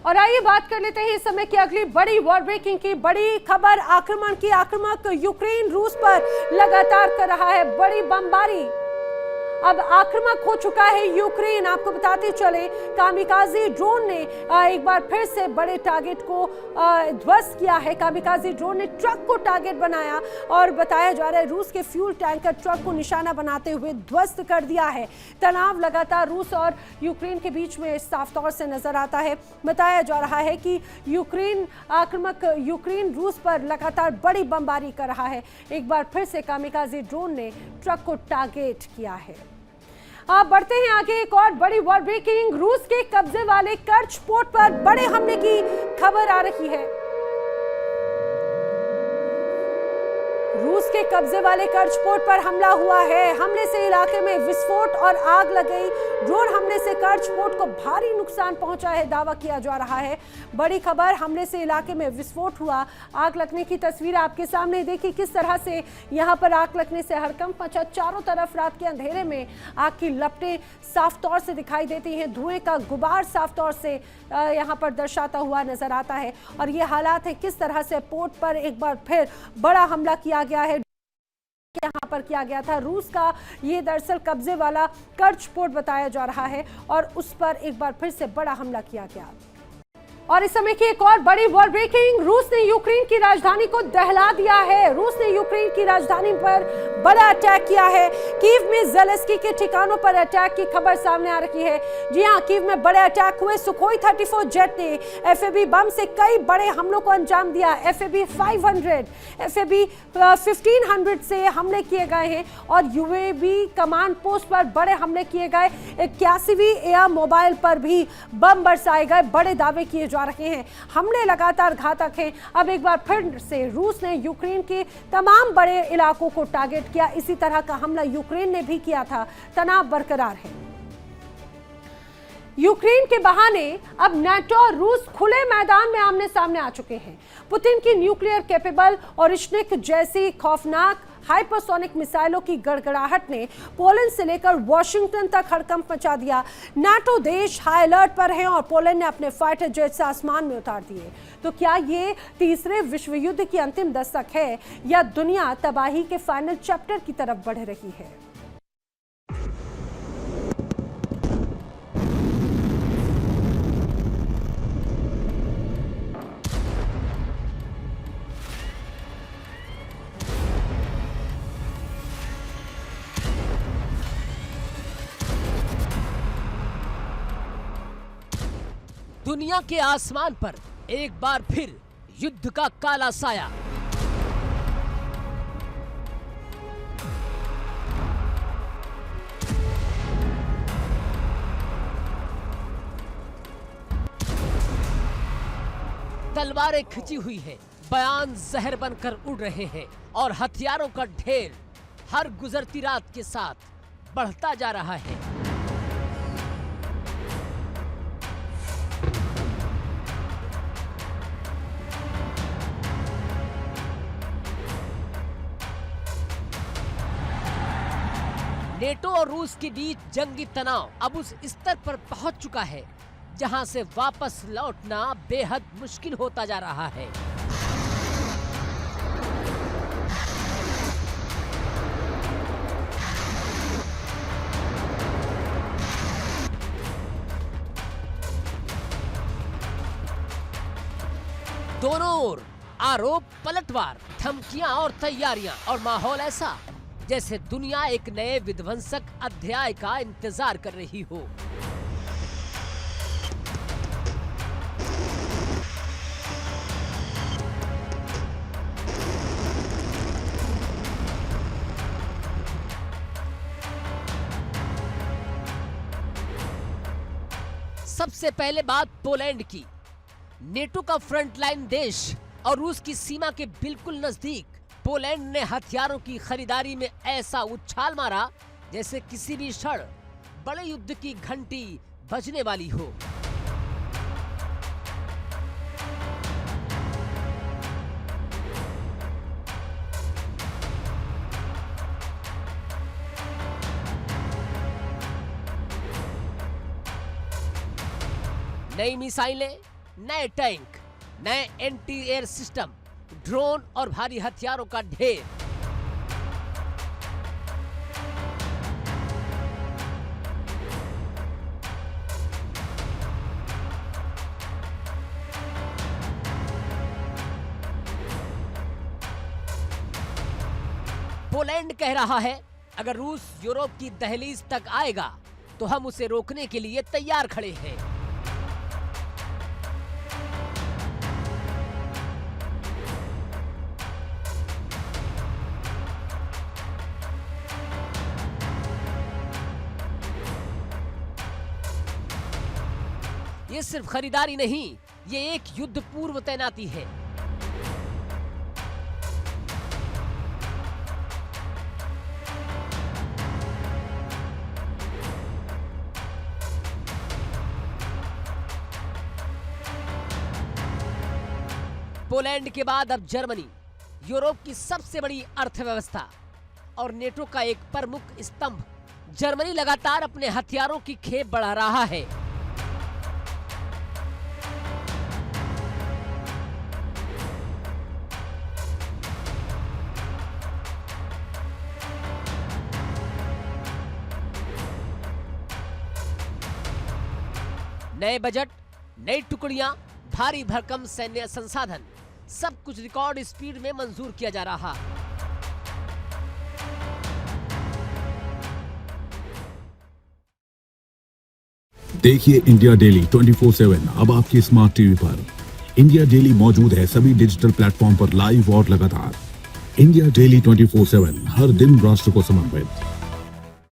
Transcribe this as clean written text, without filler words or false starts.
और आइए बात कर लेते हैं इस समय की अगली बड़ी वॉर ब्रेकिंग की बड़ी खबर। आक्रामक यूक्रेन रूस पर लगातार कर रहा है बड़ी बमबारी। अब आक्रामक हो चुका है यूक्रेन। आपको बताते चले कामिकाज़ी ड्रोन ने एक बार फिर से बड़े टारगेट को ध्वस्त किया है। कामिकाज़ी ड्रोन ने ट्रक को टारगेट बनाया और बताया जा रहा है रूस के फ्यूल टैंकर ट्रक को निशाना बनाते हुए ध्वस्त कर दिया है। तनाव लगातार रूस और यूक्रेन के बीच में साफ तौर से नजर आता है। बताया जा रहा है कि यूक्रेन रूस पर लगातार बड़ी बमबारी कर रहा है। एक बार फिर से कामिकाज़ी ड्रोन ने ट्रक को टारगेट किया है। आप बढ़ते हैं आगे। एक और बड़ी वॉर ब्रेकिंग। रूस के कब्जे वाले कर्च पोर्ट पर बड़े हमले की खबर आ रही है। रूस के कब्जे वाले कर्च पोर्ट पर हमला हुआ है। हमले से इलाके में विस्फोट और आग लग गई। ड्रोन हमले से कर्च पोर्ट को भारी नुकसान पहुंचा है, दावा किया जा रहा है। बड़ी खबर, हमले से इलाके में विस्फोट हुआ, आग लगने की तस्वीर आपके सामने। देखिए किस तरह से यहां पर आग लगने से हड़कंप मचा। चारों तरफ रात के अंधेरे में आग की लपटें साफ तौर से दिखाई देती हैं। धुएं का गुबार साफ तौर से यहां पर दर्शाता हुआ नजर आता है। और ये हालात है किस तरह से पोर्ट पर एक बार फिर बड़ा हमला किया गया है। यहाँ पर किया गया था रूस का ये दरअसल कब्जे वाला कर्च पोर्ट बताया जा रहा है और उस पर एक बार फिर से बड़ा हमला किया गया। और इस समय की एक और बड़ी वॉर ब्रेकिंग। रूस ने यूक्रेन की राजधानी को दहला दिया है। रूस ने यूक्रेन की राजधानी पर बड़ा अटैक किया है। कीव में ज़ेलेंस्की के ठिकानों पर अटैक की खबर सामने आ रही है। जी हां, कीव में बड़े अटैक हुए। सुखोई 34 जेट ने एफएबी बम से कई बड़े हमलों को अंजाम दिया। एफएबी 500, एफएबी 1500 से हमले किए गए हैं और यूएवी कमांड पोस्ट पर बड़े हमले किए गए। 81वीं एयर मोबाइल पर भी बम बरसाए गए। बड़े दावे किए जा रहे हैं। हमले लगातार घातक हैं। अब एक बार फिर से रूस ने यूक्रेन के तमाम बड़े इलाकों को टारगेट किया। इसी तरह का हमला यूक्रेन ने भी किया था। तनाव बरकरार है। यूक्रेन के बहाने अब नाटो और रूस खुले मैदान में आमने सामने आ चुके हैं। पुतिन की न्यूक्लियर कैपेबल ओरिश्निक जैसी खौफनाक हाइपरसोनिक मिसाइलों की गड़गड़ाहट ने पोलैंड से लेकर वॉशिंगटन तक हड़कंप मचा दिया। नाटो देश हाई अलर्ट पर हैं और पोलैंड ने अपने फाइटर जेट्स आसमान में उतार दिए। तो क्या ये तीसरे विश्व युद्ध की अंतिम दस्तक है या दुनिया तबाही के फाइनल चैप्टर की तरफ बढ़ रही है? दुनिया के आसमान पर एक बार फिर युद्ध का काला साया। तलवारें खिंची हुई है, बयान जहर बनकर उड़ रहे हैं और हथियारों का ढेर हर गुजरती रात के साथ बढ़ता जा रहा है। नेटो और रूस के बीच जंगी तनाव अब उस स्तर पर पहुंच चुका है जहां से वापस लौटना बेहद मुश्किल होता जा रहा है। दोनों ओर आरोप पलटवार, धमकियां और तैयारियां और माहौल ऐसा जैसे दुनिया एक नए विध्वंसक अध्याय का इंतजार कर रही हो। सबसे पहले बात पोलैंड की। नेटो का फ्रंटलाइन देश और रूस की सीमा के बिल्कुल नजदीक पोलैंड ने हथियारों की खरीदारी में ऐसा उछाल मारा जैसे किसी भी क्षण बड़े युद्ध की घंटी बजने वाली हो। नई मिसाइलें, नए टैंक, नए एंटी एयर सिस्टम, ड्रोन और भारी हथियारों का ढेर। पोलैंड कह रहा है अगर रूस यूरोप की दहलीज तक आएगा तो हम उसे रोकने के लिए तैयार खड़े हैं। ये सिर्फ खरीदारी नहीं, ये एक युद्ध पूर्व तैनाती है। पोलैंड के बाद अब जर्मनी, यूरोप की सबसे बड़ी अर्थव्यवस्था और नेटो का एक प्रमुख स्तंभ। जर्मनी लगातार अपने हथियारों की खेप बढ़ा रहा है। नए बजट, नई टुकड़ियां, भारी भरकम सैन्य संसाधन, सब कुछ रिकॉर्ड स्पीड में मंजूर किया जा रहा। देखिए इंडिया डेली 24/7 अब आपके स्मार्ट टीवी पर। इंडिया डेली मौजूद है सभी डिजिटल प्लेटफॉर्म पर लाइव और लगातार। इंडिया डेली 24/7 हर दिन राष्ट्र को समर्पित।